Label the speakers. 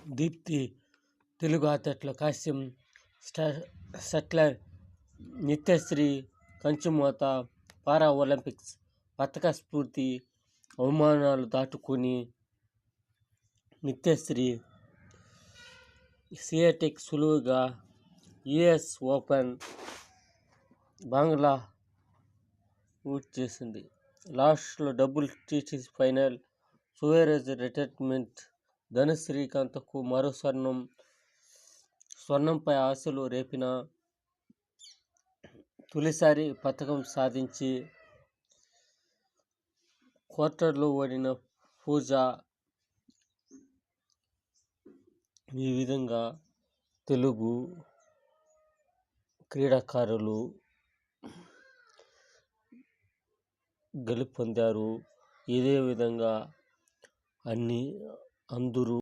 Speaker 1: దీప్తి తెలుగు అథ్లెట్ల కాశ్యం షట్లర్ నిత్యశ్రీ కంచుమూత పారా ఒలింపిక్స్ పతక స్ఫూర్తి అవమానాలు దాటుకుని నిత్యశ్రీ సియాటిక్ సులువుగా యుఎస్ ఓపెన్ బంగ్లా ఊట్ చేసింది. లాస్ట్లో double TTC final Suarez retirement Dhanush శ్రీకాంత్కు మరో స్వర్ణంపై ఆశలు రేపిన తొలిసారి పతకం సాధించి క్వార్టర్లో ఓడిన పూజా. ఈ విధంగా తెలుగు క్రీడాకారులు గెలుపొందారు. ఇదే విధంగా అందరూ